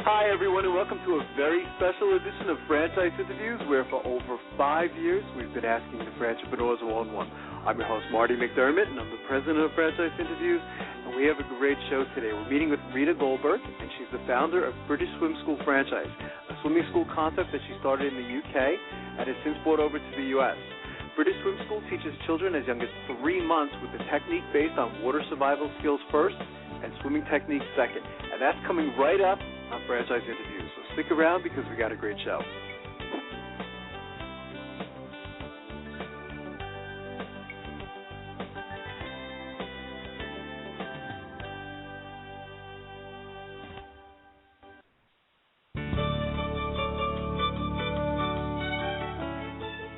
Hi, everyone, and welcome to a very special edition of Franchise Interviews, where for over 5 years we've been asking the entrepreneurs one-on-one. I'm your host, Marty McDermott, and I'm the president of Franchise Interviews, and we have a great show today. We're meeting with Rita Goldberg, and she's the founder of British Swim School Franchise, a swimming school concept that she started in the UK and has since brought over to the U.S. British Swim School teaches children as young as 3 months with a technique based on water survival skills first and swimming techniques second, and that's coming right up on Franchise Interviews. So stick around because we got a great show.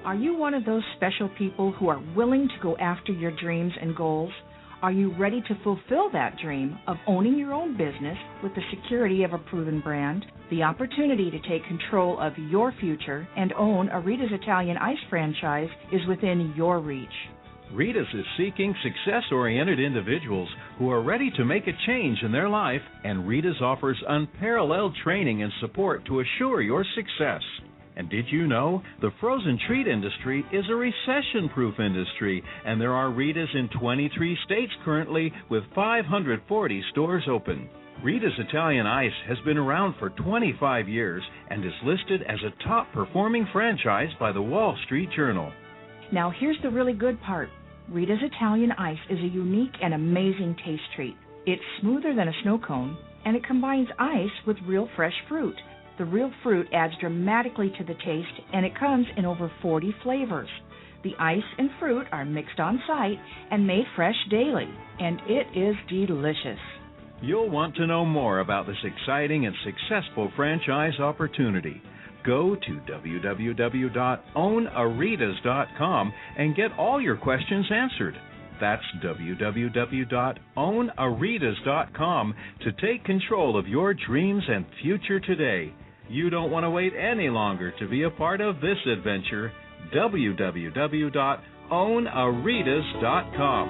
Are you one of those special people who are willing to go after your dreams and goals? Are you ready to fulfill that dream of owning your own business with the security of a proven brand? The opportunity to take control of your future and own a Rita's Italian Ice franchise is within your reach. Rita's is seeking success-oriented individuals who are ready to make a change in their life, and Rita's offers unparalleled training and support to assure your success. And did you know the frozen treat industry is a recession-proof industry, and there are Rita's in 23 states currently with 540 stores open. Rita's Italian Ice has been around for 25 years and is listed as a top-performing franchise by the Wall Street Journal. Now here's the really good part. Rita's Italian Ice is a unique and amazing taste treat. It's smoother than a snow cone, and it combines ice with real fresh fruit. The real fruit adds dramatically to the taste, and it comes in over 40 flavors. The ice and fruit are mixed on site and made fresh daily, and it is delicious. You'll want to know more about this exciting and successful franchise opportunity. Go to www.ownaritas.com and get all your questions answered. That's www.ownaritas.com to take control of your dreams and future today. You don't want to wait any longer to be a part of this adventure. www.ownaritas.com.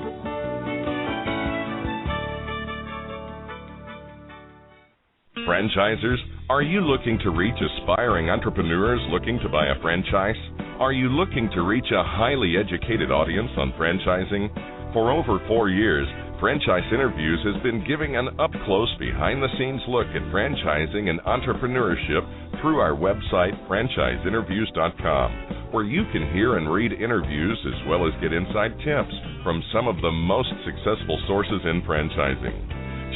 Franchisers, are you looking to reach aspiring entrepreneurs looking to buy a franchise? Are you looking to reach a highly educated audience on franchising? For over 4 years, Franchise Interviews has been giving an up-close, behind-the-scenes look at franchising and entrepreneurship through our website, franchiseinterviews.com, where you can hear and read interviews as well as get inside tips from some of the most successful sources in franchising.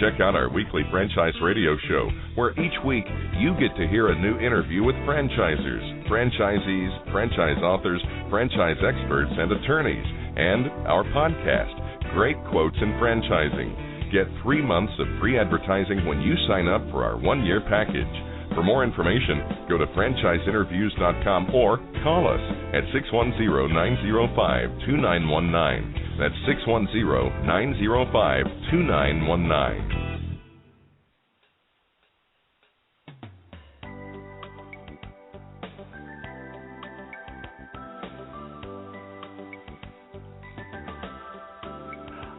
Check out our weekly franchise radio show, where each week you get to hear a new interview with franchisers, franchisees, franchise authors, franchise experts, and attorneys, and our podcast, Great Quotes in Franchising. Get 3 months of free advertising when you sign up for our 1-year package. For more information, go to franchiseinterviews.com or call us at 610-905-2919. That's 610-905-2919.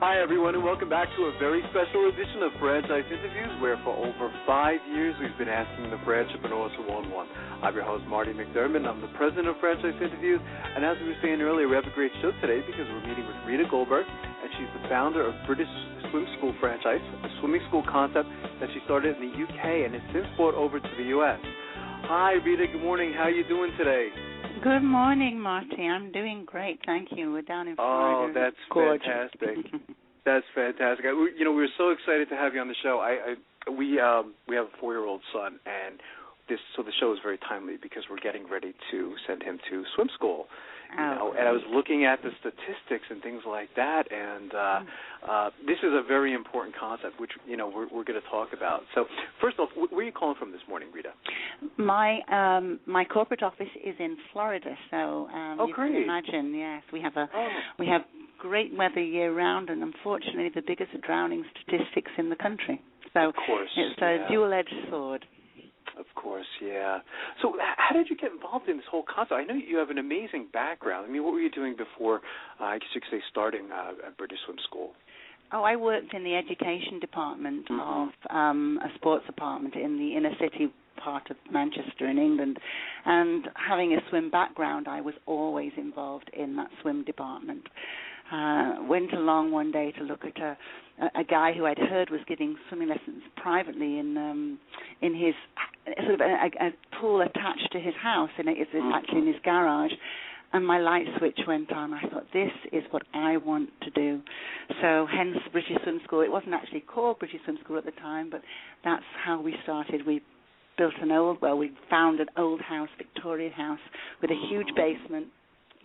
Hi, everyone, and welcome back to a very special edition of Franchise Interviews, where for over 5 years we've been asking the entrepreneurs one-on-one. I'm your host, Marty McDermott, and I'm the president of Franchise Interviews. And as we were saying earlier, we have a great show today because we're meeting with Rita Goldberg, and she's the founder of British Swim School Franchise, a swimming school concept that she started in the UK and has since brought over to the U.S. Hi, Rita. Good morning. How are you doing today? Good morning, Marty. I'm doing great, thank you. We're down in Florida. Oh, that's fantastic. That's fantastic. We were so excited to have you on the show. We have a 4-year-old son, and the show is very timely because we're getting ready to send him to swim school. And I was looking at the statistics and things like that, and this is a very important concept, which we're going to talk about. So, first off, where are you calling from this morning, Rita? My corporate office is in Florida, so you great. can imagine. Yes, we have great weather year round, and unfortunately, the biggest drowning statistics in the country. So, of course, it's a dual-edged sword. Of course, yeah. So how did you get involved in this whole concept? I know you have an amazing background. I mean, what were you doing before, I guess you could say, starting at British Swim School? Oh, I worked in the education department of a sports department in the inner city part of Manchester in England, and having a swim background, I was always involved in that swim department. Went along one day to look at a guy who I'd heard was giving swimming lessons privately in his sort of a pool attached to his house, and it's actually in his garage. And my light switch went on. I thought, this is what I want to do. So hence British Swim School. It wasn't actually called British Swim School at the time, but that's how we started. We found an old house, Victorian house, with a huge basement,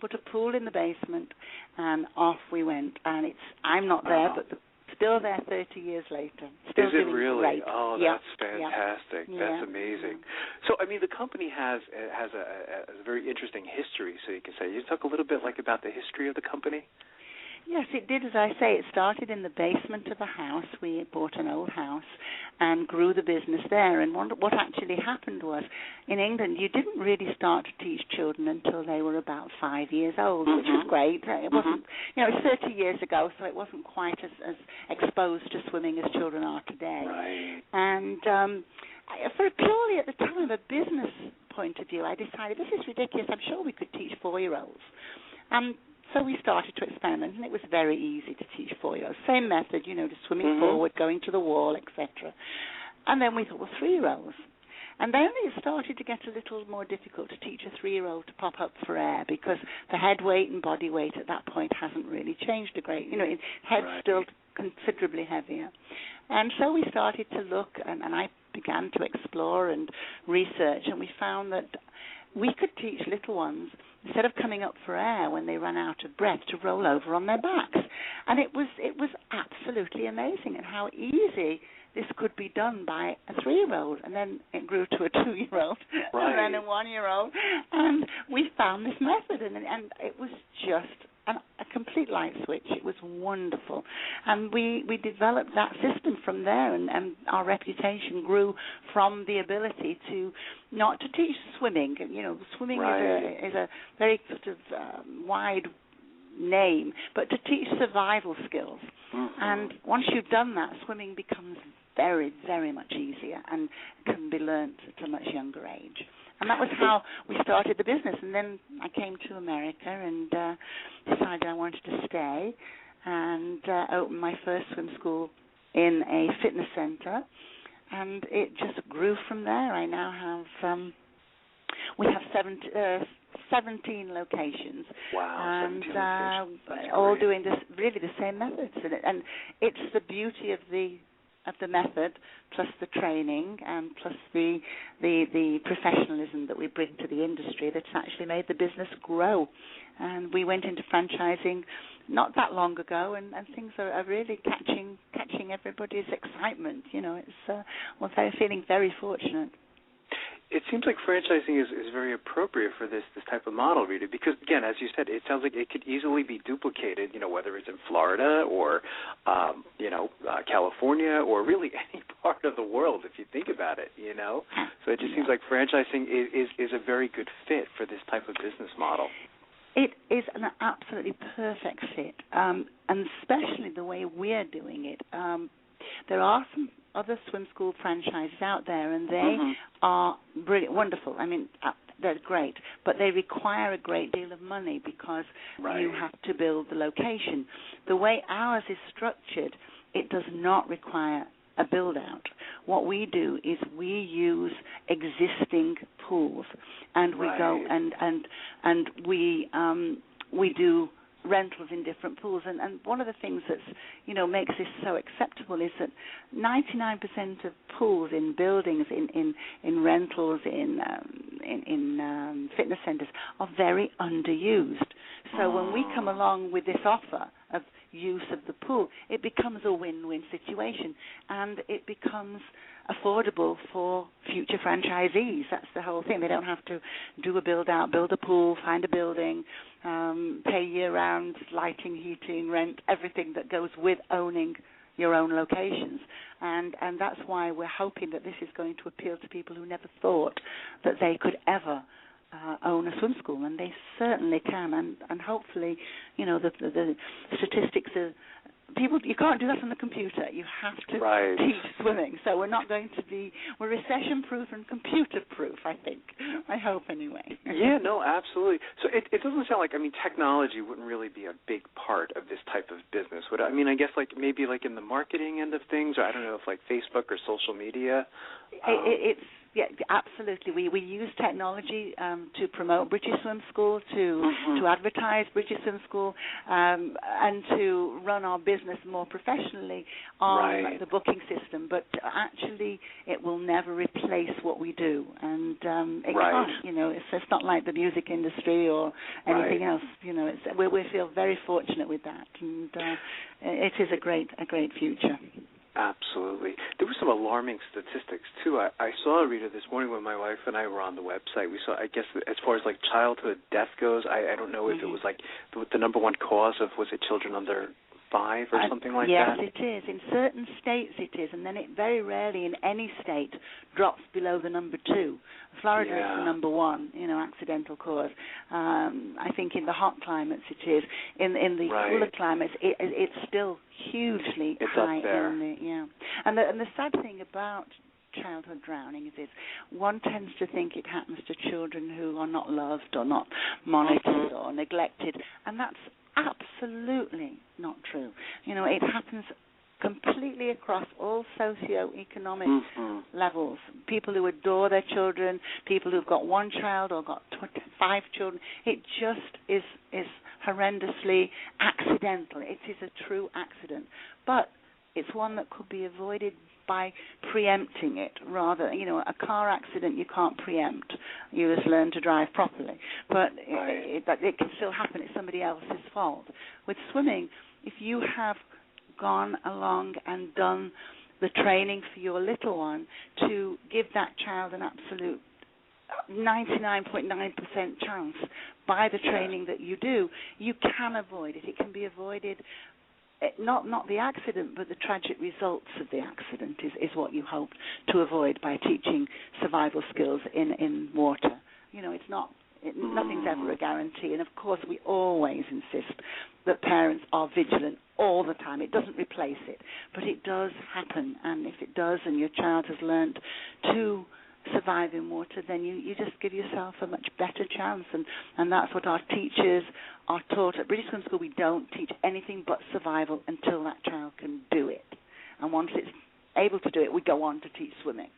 put a pool in the basement, and off we went. And I'm not there, but still there 30 years later. Still is it really? Great. Oh, that's fantastic. Yeah. That's amazing. So, I mean, the company has a very interesting history, so you can say. You talk a little bit about the history of the company? Yes, it did. As I say, it started in the basement of a house. We bought an old house and grew the business there. And what actually happened was, in England, you didn't really start to teach children until they were about 5 years old, which was great. It wasn't, it's 30 years ago, so it wasn't quite as exposed to swimming as children are today. Right. And for purely at the time a business point of view, I decided this is ridiculous. I'm sure we could teach 4-year-olds. So we started to experiment, and it was very easy to teach 4-year-olds. Same method, just swimming forward, going to the wall, etc. And then we thought, 3-year-olds. And then it started to get a little more difficult to teach a 3-year-old to pop up for air because the head weight and body weight at that point hasn't really changed a great. Head's still considerably heavier. And so we started to look, and I began to explore and research, and we found that we could teach little ones, instead of coming up for air when they ran out of breath, to roll over on their backs. And it was absolutely amazing at how easy this could be done by a 3-year-old. And then it grew to a 2-year-old, and then a 1-year-old. And we found this method, and it was just a complete light switch. It was wonderful. And we developed that system from there, and our reputation grew from the ability to not to teach swimming. Swimming is a very sort of wide name, but to teach survival skills. And once you've done that, swimming becomes very, very much easier and can be learnt at a much younger age. And that was how we started the business. And then I came to America and decided I wanted to stay and opened my first swim school in a fitness center. And it just grew from there. I now have, we have 17 locations. Wow, and 17 locations. all doing really the same methods. And it's the beauty of the method, plus the training, and plus the professionalism that we bring to the industry that's actually made the business grow. And we went into franchising not that long ago, and things are really catching everybody's excitement. We're feeling very fortunate. It seems like franchising is very appropriate for this type of model, Rita, because, again, as you said, it sounds like it could easily be duplicated, whether it's in Florida or, California or really any part of the world, if you think about it, So it just seems like franchising is a very good fit for this type of business model. It is an absolutely perfect fit, and especially the way we're doing it. There are some other swim school franchises out there, and they are brilliant, wonderful. I mean, they're great, but they require a great deal of money because you have to build the location. The way ours is structured, it does not require a build-out. What we do is we use existing pools, and we go and we do rentals in different pools, and one of the things that's makes this so acceptable is that 99% of pools in buildings, in rentals, in fitness centers are very underused. So when we come along with this offer of use of the pool, it becomes a win-win situation, and it becomes affordable for future franchisees. That's the whole thing. They don't have to do a build-out, build a pool, find a building, pay year-round lighting, heating, rent, everything that goes with owning your own locations. And that's why we're hoping that this is going to appeal to people who never thought that they could ever own a swim school, and they certainly can. And hopefully, the statistics you can't do that on the computer. You have to teach swimming. So we're recession-proof and computer-proof, I think. I hope, anyway. Yeah, no, absolutely. So it doesn't sound like, technology wouldn't really be a big part of this type of business. I guess maybe in the marketing end of things, or I don't know if Facebook or social media. Yeah, absolutely. We use technology to promote British Swim School, to advertise British Swim School, and to run our business more professionally on the booking system. But actually, it will never replace what we do, and it can't. It's not like the music industry or anything else. We feel very fortunate with that, and it is a great future. Absolutely. There were some alarming statistics, too. I saw, Rita, this morning when my wife and I were on the website. We saw, I guess, as far as childhood death goes, I don't know if it was the number one cause of, was it children under 5 or something like that? Yes, it is. In certain states it is, and then it very rarely in any state drops below the number 2. Florida is the number 1, accidental cause. I think in the hot climates it is. In the cooler climates, it's still hugely high. Up there. And the sad thing about childhood drowning is one tends to think it happens to children who are not loved or not monitored or neglected, and that's absolutely not true. It happens completely across all socio-economic levels. People who adore their children, people who've got 1 child or got 5 children. It just is horrendously accidental. It is a true accident. But it's one that could be avoided by preempting it rather. A car accident you can't preempt. You just learn to drive properly. But it can still happen. It's somebody else's fault. With swimming, if you have gone along and done the training for your little one to give that child an absolute 99.9% chance by the training that you do, you can avoid it. It can be avoided. Not the accident, but the tragic results of the accident is what you hope to avoid by teaching survival skills in water. Nothing's ever a guarantee, and of course we always insist that parents are vigilant all the time. It doesn't replace it, but it does happen, and if it does and your child has learned to survive in water, then you just give yourself a much better chance, and that's what our teachers are taught. At British Swim School, we don't teach anything but survival until that child can do it, and once it's able to do it, we go on to teach swimming.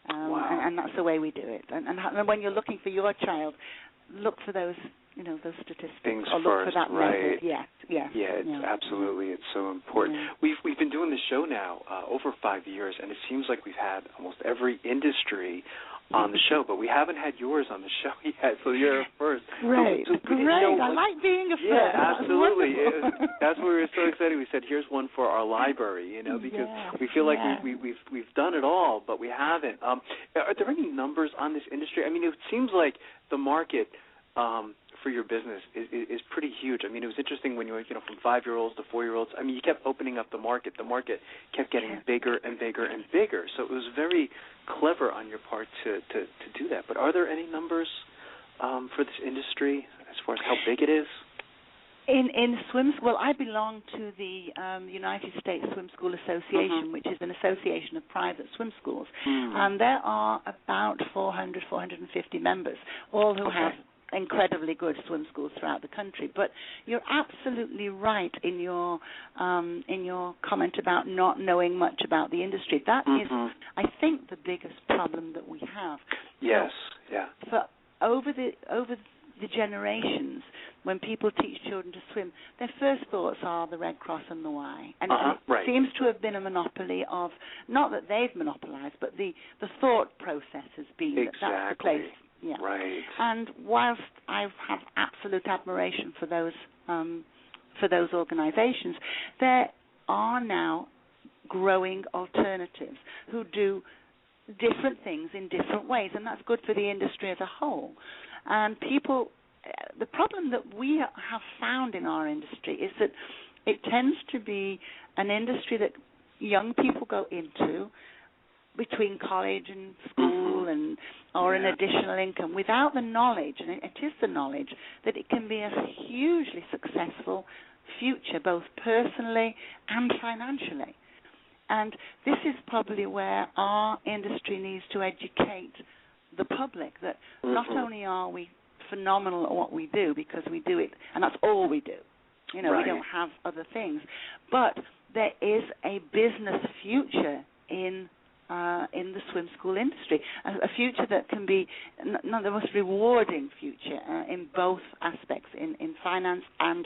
And that's the way we do it. And when you're looking for your child, look for those statistics. Things or look first, for that right? method. Yeah, absolutely. It's so important. Yeah. We've been doing this show now over 5 years, and it seems like we've had almost every industry on the show, but we haven't had yours on the show yet, so you're first. Right. So great. I like being a first. Yeah, absolutely. That's why we were so excited. We said, here's one for our library, because we feel like we've done it all, but we haven't. Are there any numbers on this industry? It seems like the market for your business is pretty huge. It was interesting when you went, from 5-year-olds to 4-year-olds. You kept opening up the market. The market kept getting bigger and bigger and bigger. So it was very clever on your part to do that. But are there any numbers for this industry as far as how big it is? In swim school, I belong to the United States Swim School Association, which is an association of private swim schools. And there are about 400, 450 members, all who have incredibly good swim schools throughout the country. But you're absolutely right in your comment about not knowing much about the industry. That is, I think, the biggest problem that we have. Yes, For over the generations, when people teach children to swim, their first thoughts are the Red Cross and the Y. And it seems to have been a monopoly of, not that they've monopolized, but the thought process has been that that's the place. Yeah. Right. And whilst I have absolute admiration for those organizations, there are now growing alternatives who do different things in different ways, and that's good for the industry as a whole. And the problem that we have found in our industry is that it tends to be an industry that young people go into between college and school or an additional income without the knowledge, and it is the knowledge, that it can be a hugely successful future, both personally and financially. And this is probably where our industry needs to educate the public that not only are we phenomenal at what we do, because we do it, and that's all we do. You know, right. We don't have other things. But there is a business future in the swim school industry, a future that can be not the most rewarding future in both aspects, in finance and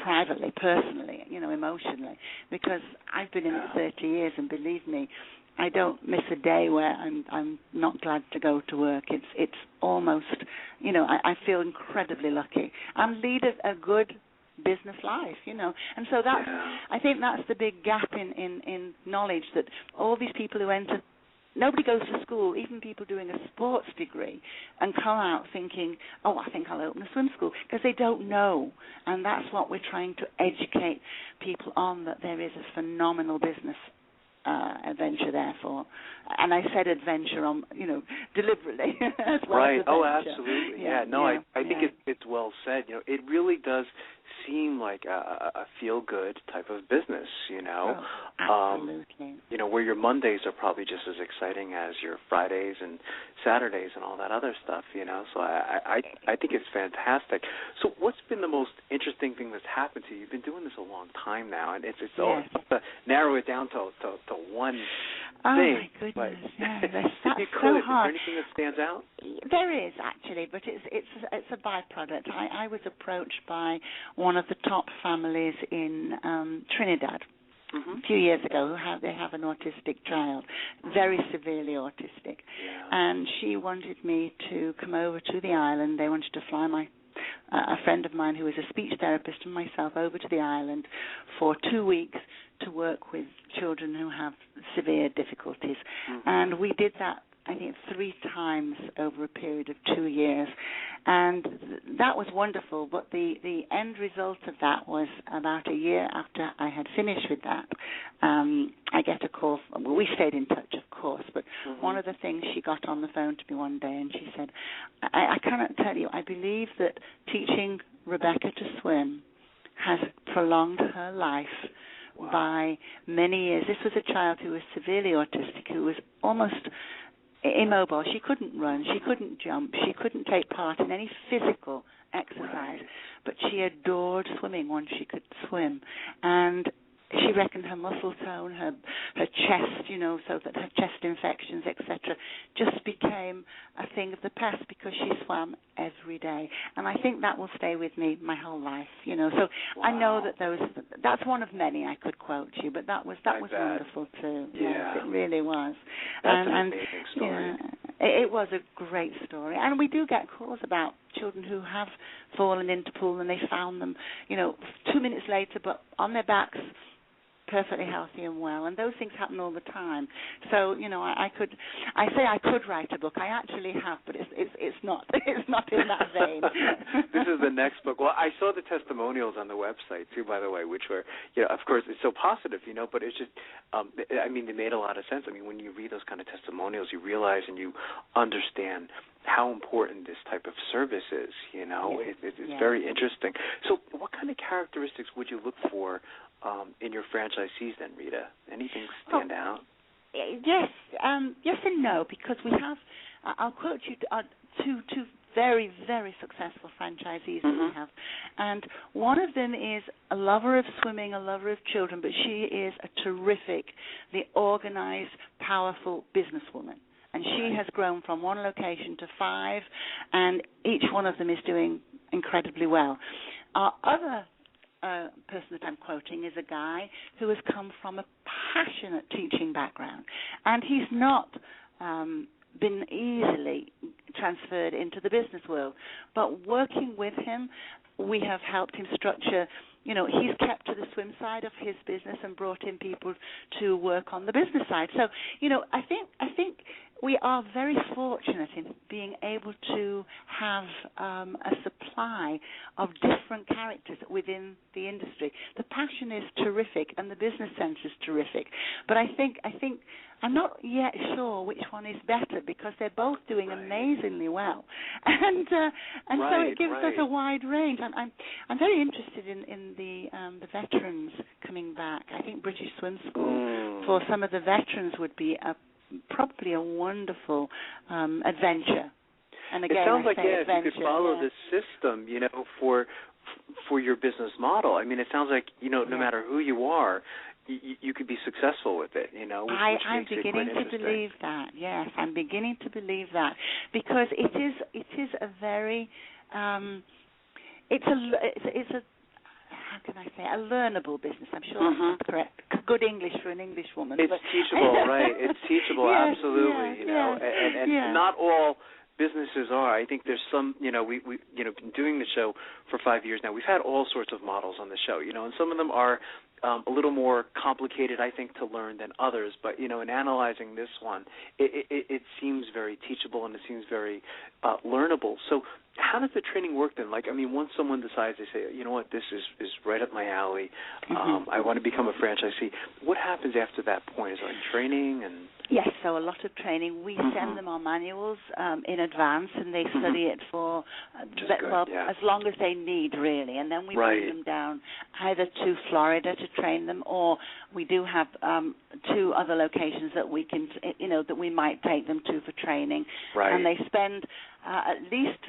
privately, personally, you know, emotionally, because I've been in it 30 years, and believe me, I don't miss a day where I'm not glad to go to work. It's almost, you know, I feel incredibly lucky. I'm leading a good business life, you know, and so that's, I think that's the big gap in knowledge, that all these people who enter, nobody goes to school, even people doing a sports degree, and come out thinking, oh, I think I'll open a swim school, because they don't know. And that's what we're trying to educate people on, that there is a phenomenal business adventure there for. And I said adventure on, you know, deliberately as well. Right. As oh, absolutely. Yeah. No, yeah, I think it's well said. You know, it really does seem like a feel-good type of business, you know. Oh, absolutely. You know, where your Mondays are probably just as exciting as your Fridays and Saturdays and all that other stuff, you know. So I think it's fantastic. So what's been the most interesting thing that's happened to you? You've been doing this a long time now, and it's tough to narrow it down to one thing. My goodness, that's so hard. Is there anything that stands out? There is, actually, but it's a byproduct. I was approached by one of the top families in Trinidad a few years ago. They have an autistic child, very severely autistic, and she wanted me to come over to the island. They wanted to fly a friend of mine who is a speech therapist and myself over to the island for 2 weeks to work with children who have severe difficulties. And we did that, I think, 3 times over a period of 2 years. And that was wonderful, but the end result of that was about a year after I had finished with that, I get a call. We stayed in touch, of course, but one of the things, she got on the phone to me one day and she said, I cannot tell you, I believe that teaching Rebecca to swim has prolonged her life by many years. This was a child who was severely autistic, who was almost immobile. She couldn't run, she couldn't jump, she couldn't take part in any physical exercise, but she adored swimming once she could swim. And she reckoned her muscle tone, her chest, you know, so that her chest infections, etc., just became a thing of the past because she swam every day. And I think that will stay with me my whole life, you know. So I know that that's one of many I could quote you, but that was wonderful too. Yeah. Yes, it really was. That's an amazing story. It was a great story. And we do get calls about children who have fallen into pool and they found them, you know, 2 minutes later, but on their backs, perfectly healthy and well, and those things happen all the time. So, you know, I could write a book. I actually have, but it's not in that vein. This is the next book. Well, I saw the testimonials on the website too, by the way, which were, you know, of course, it's so positive, you know, but it's just, I mean, they made a lot of sense. I mean, when you read those kind of testimonials, you realize and you understand how important this type of service is, you know. It's very interesting. So what kind of characteristics would you look for in your franchisees then, Rita? Anything stand out? Yes, yes and no, because we have, I'll quote you two very, very successful franchisees that we have. And one of them is a lover of swimming, a lover of children, but she is a terrific, organized, powerful businesswoman. And she has grown from 1 location to 5, and each one of them is doing incredibly well. Our other person that I'm quoting is a guy who has come from a passionate teaching background, and he's not been easily transferred into the business world. But working with him, we have helped him structure. You know, he's kept to the swim side of his business and brought in people to work on the business side. So, you know, I think we are very fortunate in being able to have a supply of different characters within the industry. The passion is terrific and the business sense is terrific. But I think I'm not yet sure which one is better, because they're both doing amazingly well, and so it gives us a wide range. I'm very interested in the veterans coming back. I think British Swim School for some of the veterans would be probably a wonderful adventure. And again, it sounds like if you could follow the this system, for your business model. I mean, it sounds like no matter who you are, you could be successful with it. I'm beginning to believe that. Yes, I'm beginning to believe that because it is a very it's a how can I say, a learnable business. I'm sure that's correct. Good English for an English woman. It's teachable, right? It's teachable, yes, absolutely. And not all businesses are. I think there's some, we been doing the show for 5 years now. We've had all sorts of models on the show, and some of them are a little more complicated, I think, to learn than others. But, in analyzing this one, it seems very teachable and it seems very learnable. So how does the training work then? Once someone decides, they say, you know what, this is right up my alley, I want to become a franchisee, what happens after that point? Is there training? Yes, so a lot of training. We send them our manuals in advance, and they study it for as long as they need, really. And then we bring them down either to Florida to train them, or we do have 2 other locations that we can, that we might take them to for training. Right. And they spend at least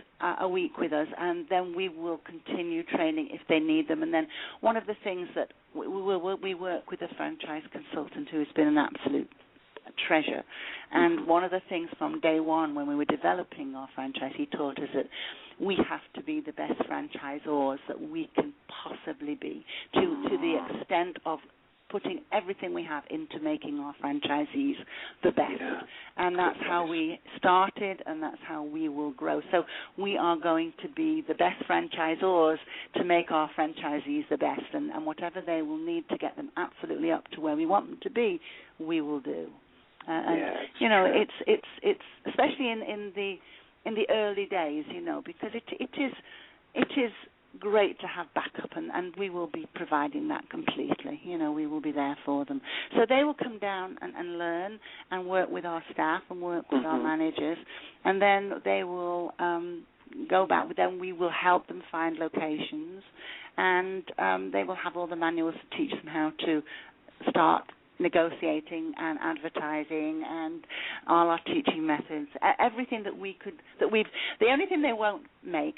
a week with us, and then we will continue training if they need them. And then one of the things that we work with a franchise consultant who has been an absolute treasure. And one of the things from day one when we were developing our franchise, he taught us that we have to be the best franchisors that we can possibly be, to the extent of putting everything we have into making our franchisees the best. Yeah. And that's how we started, and that's how we will grow. So we are going to be the best franchisors to make our franchisees the best, and whatever they will need to get them absolutely up to where we want them to be, we will do. It's especially in the early days, because it is great to have backup, and we will be providing that completely. We will be there for them. So they will come down and learn and work with our staff and work with our managers, and then they will go back. Then we will help them find locations, and they will have all the manuals to teach them how to start negotiating and advertising and all our teaching methods, everything that the only thing they won't make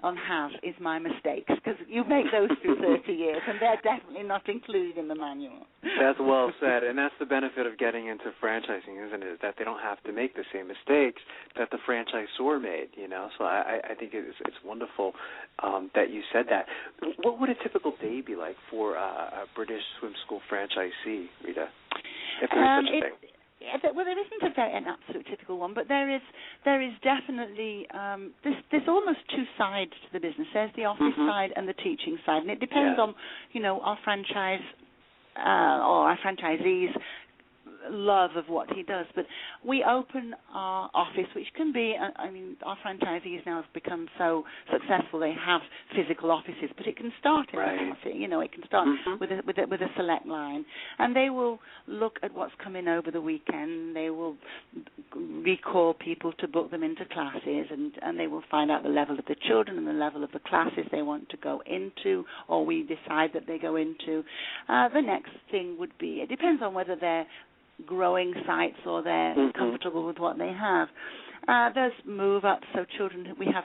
have is my mistakes, because you make those through 30 years, and they're definitely not included in the manual. That's well said, and that's the benefit of getting into franchising, isn't it? That they don't have to make the same mistakes that the franchisor made, So I think it's wonderful that you said that. What would a typical day be like for a British Swim School franchisee, Rita, if there is such a thing? Well, there isn't an absolute typical one, but there is definitely there's almost 2 sides to the business. There's the office side and the teaching side, and it depends on our franchise or our franchisees' love of what he does. But we open our office, which can be, our franchisees now have become so successful, they have physical offices, but it can start in an office. It can start with a select line, and they will look at what's coming over the weekend. They will recall people to book them into classes, and they will find out the level of the children and the level of the classes they want to go into, or we decide that they go into. The next thing would be, it depends on whether they're growing sites or they're comfortable with what they have. There's move up, so children, we have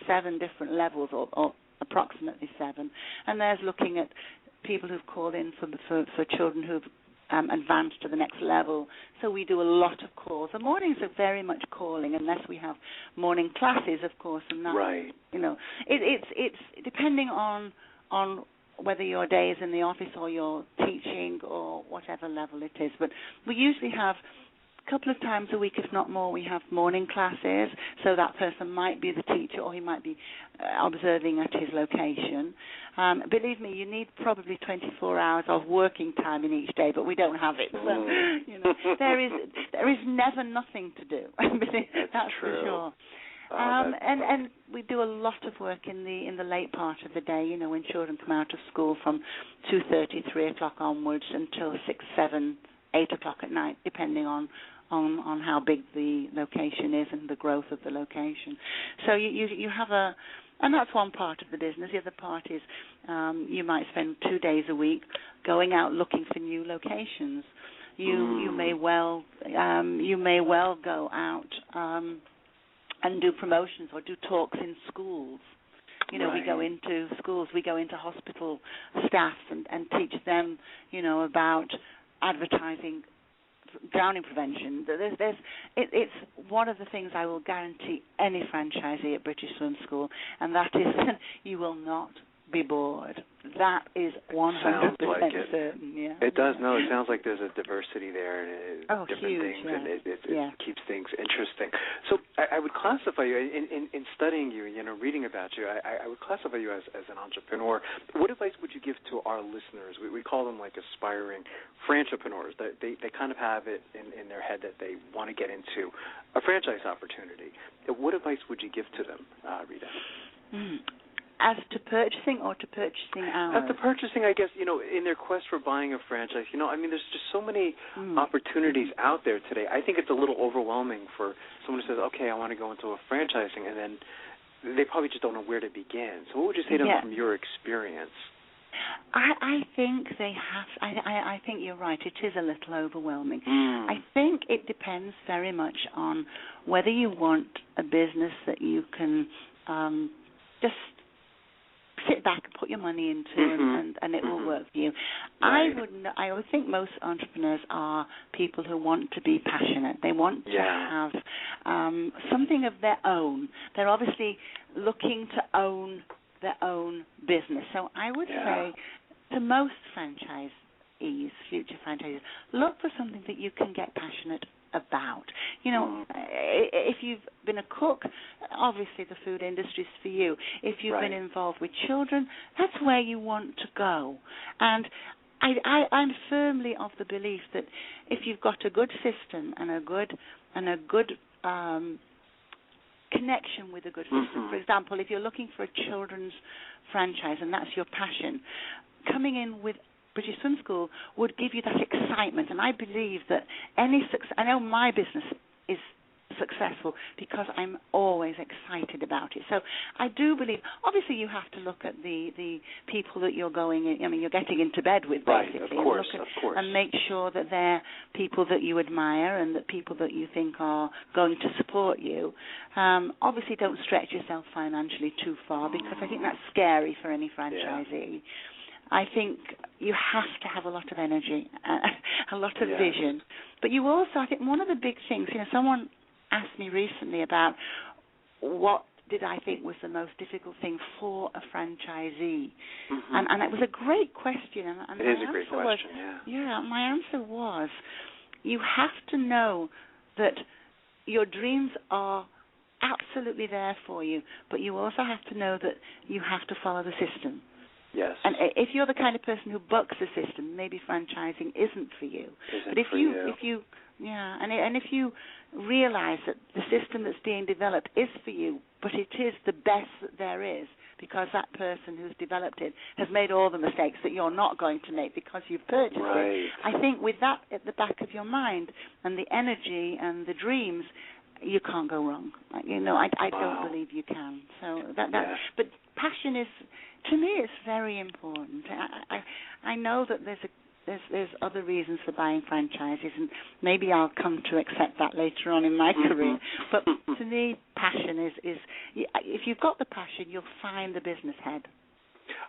7 different levels, or approximately 7, and there's looking at people who've called in for children who've advanced to the next level. So we do a lot of calls. The mornings are very much calling, unless we have morning classes, of course, and that it's depending on whether your day is in the office or you're teaching or whatever level it is. But we usually have a couple of times a week, if not more, we have morning classes, so that person might be the teacher or he might be observing at his location. Believe me, you need probably 24 hours of working time in each day, but we don't have it. So, there is never nothing to do. That's for sure. And we do a lot of work in the late part of the day, when children come out of school from 2:30, 3 o'clock onwards until 6, 7, 8 o'clock at night, depending on how big the location is and the growth of the location. So you have And that's one part of the business. The other part is you might spend 2 days a week going out looking for new locations. You may well go out and do promotions or do talks in schools. We go into schools, we go into hospital staff and teach them, about advertising, drowning prevention. It's one of the things I will guarantee any franchisee at British Swim School, and that is you will not be bored. That is 100% certain. Yeah. It does. No, it sounds like there's a diversity there, and different huge, things, and it keeps things interesting. So I would classify you in studying you, reading about you. I would classify you as an entrepreneur. What advice would you give to our listeners? We call them like aspiring franchipreneurs. They kind of have it in their head that they want to get into a franchise opportunity. What advice would you give to them, Rita? As to purchasing or to purchasing ours? As to purchasing, I guess, in their quest for buying a franchise, there's just so many opportunities out there today. I think it's a little overwhelming for someone who says, okay, I want to go into a franchising, and then they probably just don't know where to begin. So what would you say to them from your experience? I think they have. I think you're right. It is a little overwhelming. I think it depends very much on whether you want a business that you can just sit back and put your money into, and it will work for you. Right. I would think most entrepreneurs are people who want to be passionate. They want to have something of their own. They're obviously looking to own their own business. So I would say to most franchisees, future franchisees, look for something that you can get passionate about. If you've been a cook, obviously the food industry is for you. If you've been involved with children, that's where you want to go. And I'm firmly of the belief that if you've got a good system and a good connection with a good system, for example, if you're looking for a children's franchise and that's your passion, coming in with British Swim School would give you that excitement, and I believe that I know my business is successful because I'm always excited about it. So I do believe, obviously you have to look at the people that you're you're getting into bed with, basically. Of course. And make sure that they're people that you admire and that people that you think are going to support you. Obviously don't stretch yourself financially too far because I think that's scary for any franchisee. Yeah. I think you have to have a lot of energy, a lot of vision. But you also, I think one of the big things, someone asked me recently about what did I think was the most difficult thing for a franchisee. And it was a great question. And it is a great question, my answer was, you have to know that your dreams are absolutely there for you, but you also have to know that you have to follow the system. Yes. And if you're the kind of person who bucks the system, maybe franchising isn't for you. But if you realize that the system that's being developed is for you, but it is the best that there is because that person who's developed it has made all the mistakes that you're not going to make because you've purchased it. I think with that at the back of your mind and the energy and the dreams, you can't go wrong. I don't believe you can. So but passion is, to me, it's very important. I know that there's other reasons for buying franchises, and maybe I'll come to accept that later on in my career. But to me, passion is if you've got the passion, you'll find the business head.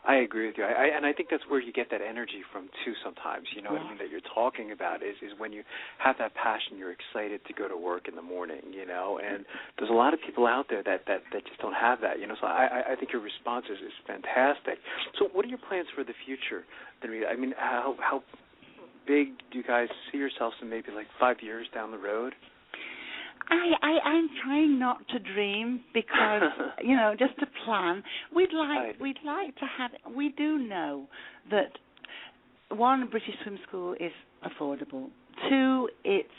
I agree with you. And I think that's where you get that energy from, too, sometimes. You know what I mean, that you're talking about is when you have that passion, you're excited to go to work in the morning, And there's a lot of people out there that just don't have that, So I think your response is fantastic. So what are your plans for the future? I mean, how big do you guys see yourselves in maybe like 5 years down the road? I'm trying not to dream because, just to plan. We'd like to have. We do know that one, British Swim School is affordable. Two, it's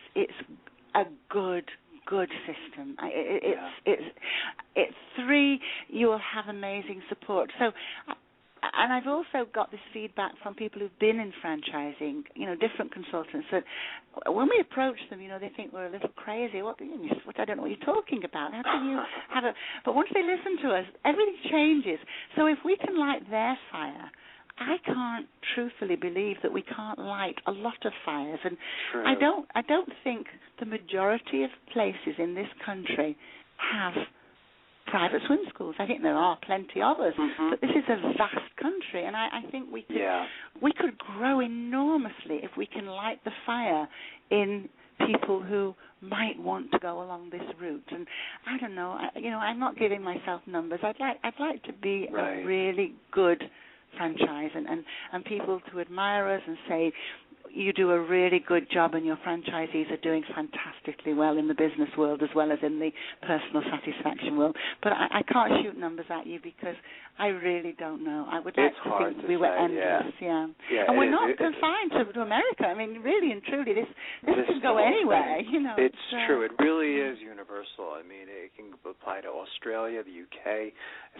a good system. It's three, you will have amazing support. So And I've also got this feedback from people who've been in franchising, different consultants, that when we approach them, they think we're a little crazy. What I don't know what you're talking about. How can you have a... But once they listen to us, everything changes. So if we can light their fire, I can't truthfully believe that we can't light a lot of fires. And True. I don't think the majority of places in this country have private swim schools. I think there are plenty of us, but this is a vast country, and I think we could grow enormously if we can light the fire in people who might want to go along this route. And I don't know, I'm not giving myself numbers. I'd like to be a really good franchise, and people to admire us and say, you do a really good job and your franchisees are doing fantastically well in the business world as well as in the personal satisfaction world. But I can't shoot numbers at you because I really don't know. I would like to think we were endless, and we're not confined to America. I mean, really and truly, this can go anywhere, It's true. It really is universal. I mean, it can apply to Australia, the UK,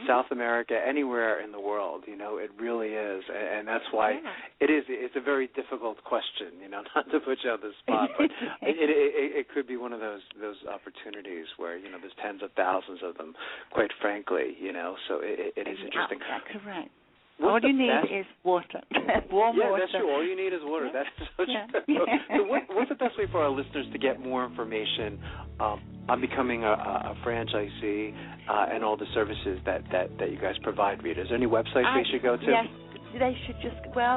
South America, anywhere in the world. It really is, and that's why it's a very difficult question. Not to put you on the spot, but it could be one of those opportunities where there's tens of thousands of them, quite frankly. So it is interesting. Correct. All you need is water, warm water. Yeah, that's true. All you need is water. That's so true. So what's the best way for our listeners to get more information on becoming a franchisee and all the services that you guys provide, Rita? Is there any website they should go to? Yes. They should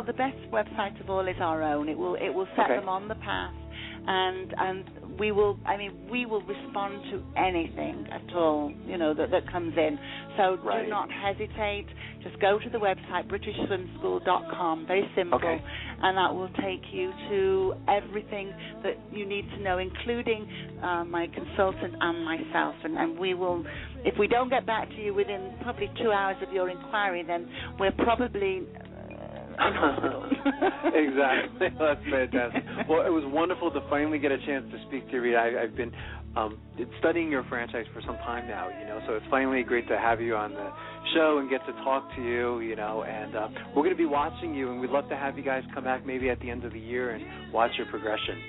the best website of all is our own. It will set them on the path, and we will respond to anything at all, that comes in. So do not hesitate. Just go to the website, BritishSwimSchool.com, very simple, and that will take you to everything that you need to know, including my consultant and myself. And we will, if we don't get back to you within probably 2 hours of your inquiry, then we're probably in hospital. Exactly. That's fantastic. Well, it was wonderful to finally get a chance to speak to you, Rita. I've been studying your franchise for some time now, so it's finally great to have you on the show and get to talk to you, and we're going to be watching you, and we'd love to have you guys come back maybe at the end of the year and watch your progression.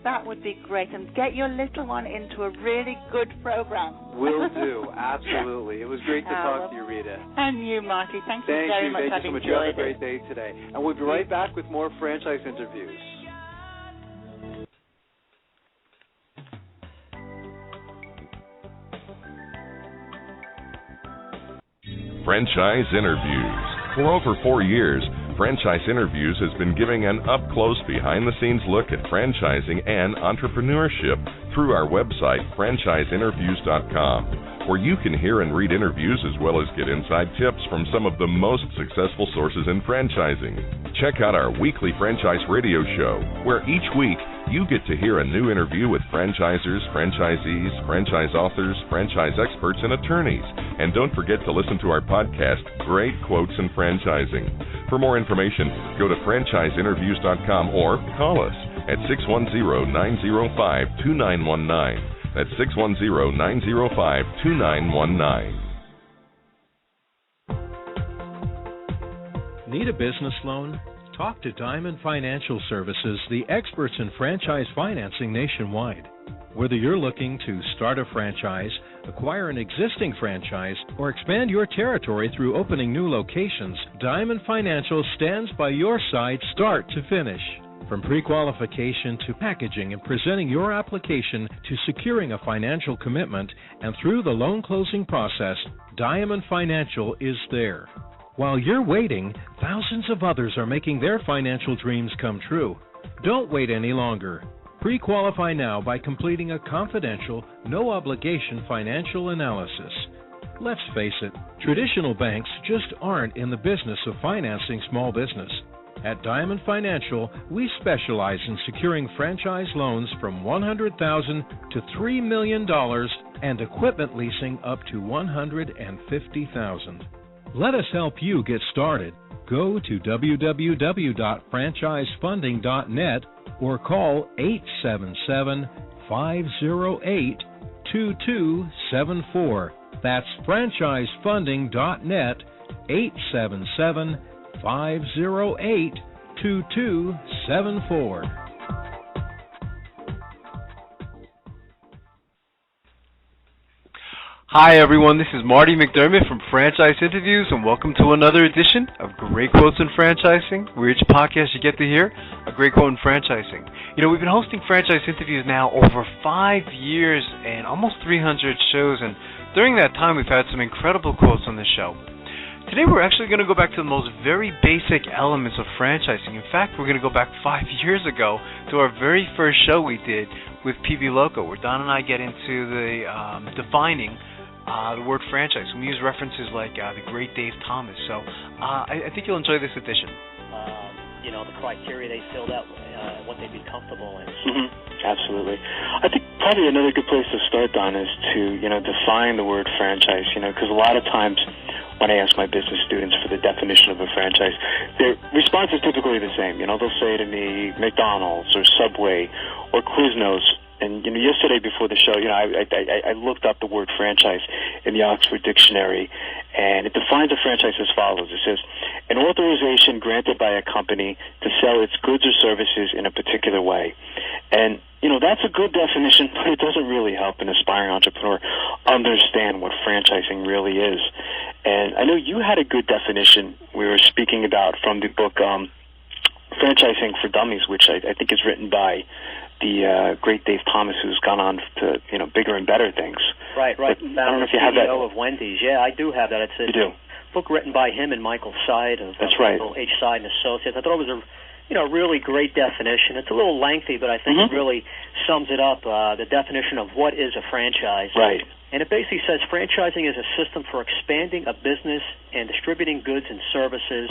That would be great, and get your little one into a really good program. Will do, absolutely. It was great to talk to you, Rita. And you, Marty. Thank you very much. Thank you so much. You have a great day today. And we'll be right back with more franchise interviews. Franchise Interviews. For over 4 years, Franchise Interviews has been giving an up-close, behind-the-scenes look at franchising and entrepreneurship through our website, franchiseinterviews.com, where you can hear and read interviews as well as get inside tips from some of the most successful sources in franchising. Check out our weekly franchise radio show, where each week you get to hear a new interview with franchisers, franchisees, franchise authors, franchise experts, and attorneys. And don't forget to listen to our podcast, Great Quotes in Franchising. For more information, go to franchiseinterviews.com or call us at 610-905-2919. That's 610-905-2919. Need a business loan? Talk to Diamond Financial Services, the experts in franchise financing nationwide. Whether you're looking to start a franchise, acquire an existing franchise, or expand your territory through opening new locations, Diamond Financial stands by your side start to finish. From pre-qualification to packaging and presenting your application to securing a financial commitment and through the loan closing process, Diamond Financial is there. While you're waiting, thousands of others are making their financial dreams come true. Don't wait any longer. Pre-qualify now by completing a confidential, no-obligation financial analysis. Let's face it, traditional banks just aren't in the business of financing small business. At Diamond Financial, we specialize in securing franchise loans from $100,000 to $3 million and equipment leasing up to $150,000. Let us help you get started. Go to www.franchisefunding.net or call 877-508-2274. That's franchisefunding.net, 877-508-2274. Hi, everyone. This is Marty McDermott from Franchise Interviews, and welcome to another edition of Great Quotes in Franchising, where each podcast you get to hear a great quote in franchising. You know, we've been hosting Franchise Interviews now over 5 years and almost 300 shows, and during that time we've had some incredible quotes on the show. Today we're actually going to go back to the most very basic elements of franchising. In fact, we're going to go back 5 years ago to our very first show we did with PB Loco, where Don and I get into the defining the word franchise. We use references like the great Dave Thomas. So I think you'll enjoy this edition. The criteria they filled out, what they'd be comfortable in. Absolutely. I think probably another good place to start, Don, is to, define the word franchise, because a lot of times when I ask my business students for the definition of a franchise, their response is typically the same. They'll say to me, McDonald's or Subway or Quiznos. And yesterday before the show, I looked up the word franchise in the Oxford Dictionary, and it defines a franchise as follows. It says, an authorization granted by a company to sell its goods or services in a particular way. And, that's a good definition, but it doesn't really help an aspiring entrepreneur understand what franchising really is. And I know you had a good definition we were speaking about from the book Franchising for Dummies, which I think is written by the great Dave Thomas, who's gone on to bigger and better things. Right. But I don't know if you have that. CEO of Wendy's. Yeah, I do have that. It's a book written by him and Michael Seid of Michael H. Seid and Associates. I thought it was a really great definition. It's a little lengthy, but I think it really sums it up. The definition of what is a franchise. Right. And it basically says franchising is a system for expanding a business and distributing goods and services.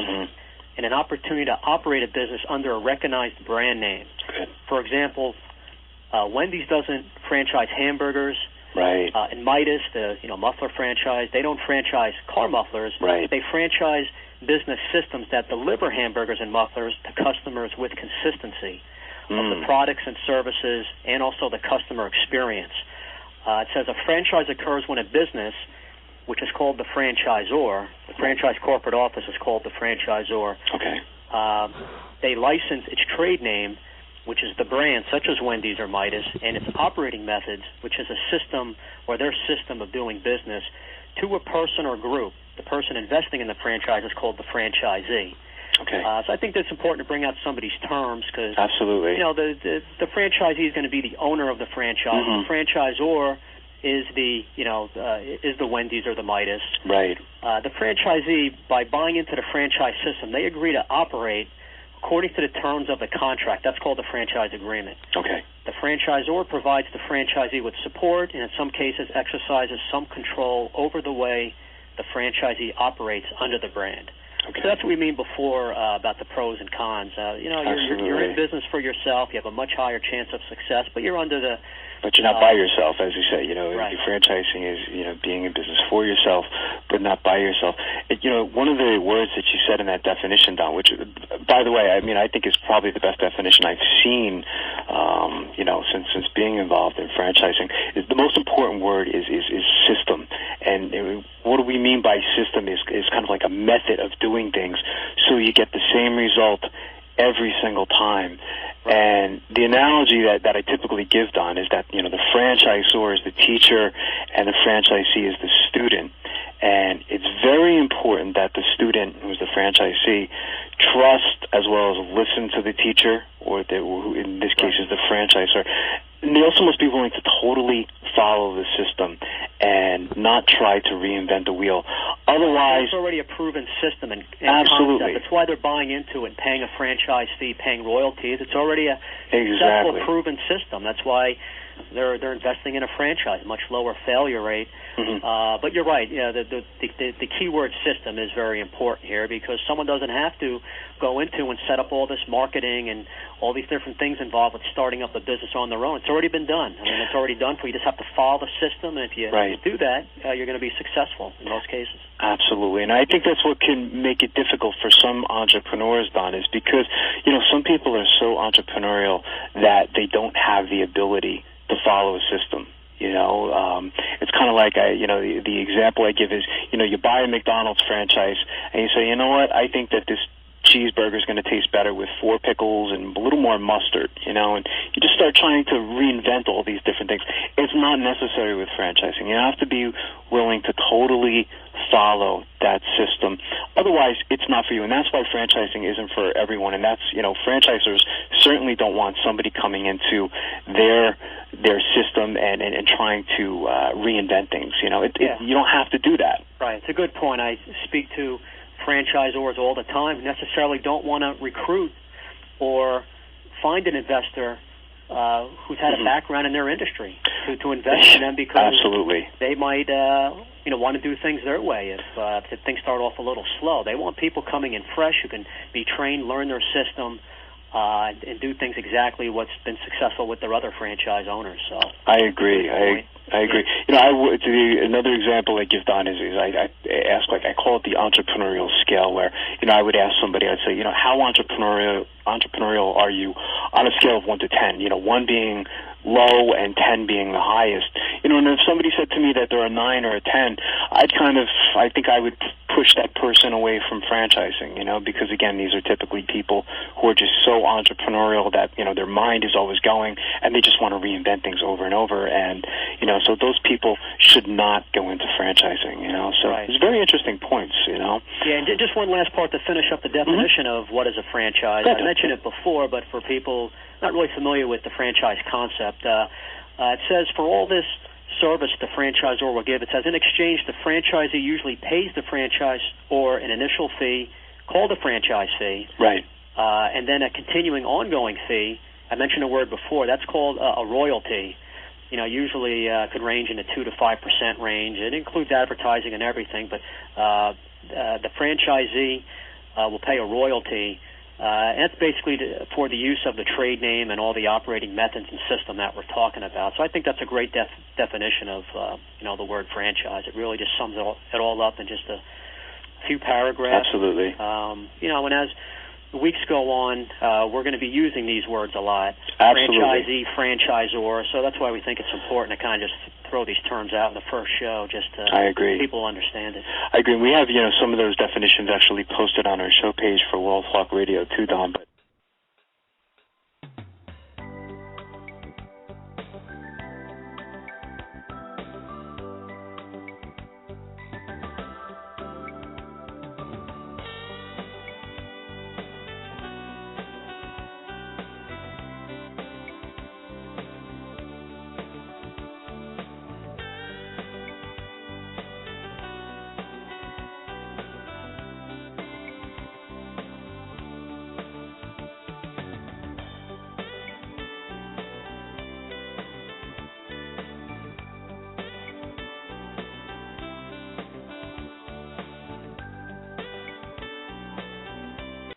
And an opportunity to operate a business under a recognized brand name. Good. For example, Wendy's doesn't franchise hamburgers. Right. And Midas, the muffler franchise, they don't franchise car mufflers. Right. They franchise business systems that deliver hamburgers and mufflers to customers with consistency of the products and services and also the customer experience. It says a franchise occurs when a business, which is called the franchisor, the franchise corporate office is called the franchisor. Okay. They license its trade name, which is the brand, such as Wendy's or Midas, and its operating methods, which is a system or their system of doing business, to a person or group. The person investing in the franchise is called the franchisee. Okay. So I think that's important to bring out some of these terms because absolutely, the franchisee is going to be the owner of the franchise. The franchisor is the Wendy's or the Midas. Right. The franchisee, by buying into the franchise system, they agree to operate according to the terms of the contract. That's called the franchise agreement. Okay. The franchisor provides the franchisee with support and in some cases exercises some control over the way the franchisee operates under the brand. Okay. So that's what we mean before about the pros and cons. You're in business for yourself. You have a much higher chance of success, but you're under the... But you're not by yourself, as you say. Right. Franchising is, being in business for yourself, but not by yourself. One of the words that you said in that definition, Don, which, by the way, I think is probably the best definition I've seen, since being involved in franchising, is the most important word is system. And what do we mean by system is kind of like a method of doing things so you get the same result every single time. And the analogy that I typically give, Don, is that, the franchisor is the teacher and the franchisee is the student. And it's very important that the student, who's the franchisee, trust as well as listen to the teacher, or who in this case is the franchisor. And they also must be willing to totally follow the system and not try to reinvent the wheel. Otherwise, it's already a proven system and absolutely. concept. That's why they're buying into it and paying a franchise fee, paying royalties. It's already a successful, proven system. That's why they're investing in a franchise, much lower failure rate. But you're right. The keyword system is very important here because someone doesn't have to go into and set up all this marketing and all these different things involved with starting up a business on their own. It's already been done. It's already done for you. You just have to follow the system, and if you do that, you're going to be successful in most cases. Absolutely, and I think that's what can make it difficult for some entrepreneurs, Don, is because, some people are so entrepreneurial that they don't have the ability to follow a system. It's kind of like the example I give is, you buy a McDonald's franchise and you say, you know what, I think that this cheeseburger is going to taste better with 4 pickles and a little more mustard, and you just start trying to reinvent all these different things. It's not necessary with franchising. You have to be willing to totally follow that system. Otherwise, it's not for you, and that's why franchising isn't for everyone. And that's, franchisors certainly don't want somebody coming into their system and trying to reinvent things. You don't have to do that. Right. It's a good point. I speak to franchisors all the time who necessarily don't want to recruit or find an investor who's had a background in their industry to invest in them, because absolutely they might want to do things their way if things start off a little slow. They want people coming in fresh who can be trained, learn their system, and do things exactly what's been successful with their other franchise owners. So I agree. I agree. Another example I give Don is I ask, I call it the entrepreneurial scale, where I would ask somebody, I'd say, how entrepreneurial are you on a scale of 1 to 10? 1 being low and 10 being the highest. And if somebody said to me that they're a 9 or a 10, I think I would push that person away from franchising, because again, these are typically people who are just so entrepreneurial that, their mind is always going and they just want to reinvent things over and over. And, so those people should not go into franchising, So right. It's very interesting points, Yeah, and just one last part to finish up the definition of what is a franchise. I mentioned it before, but for people not really familiar with the franchise concept, it says for all this service the franchisor will give, it says in exchange the franchisee usually pays the franchisor an initial fee called a franchise fee, right, and then a continuing ongoing fee. I mentioned a word before, that's called a royalty. Usually could range in the 2 to 5% range. It includes advertising and everything, but the franchisee will pay a royalty. And that's basically for the use of the trade name and all the operating methods and system that we're talking about. So I think that's a great definition of the word franchise. It really just sums it all up in just a few paragraphs. Absolutely. And as the weeks go on, we're going to be using these words a lot. Absolutely. Franchisee, franchisor. So that's why we think it's important to kind of just throw these terms out in the first show, just to I agree. People understand it. I agree. We have some of those definitions actually posted on our show page for World Talk Radio too, Don. But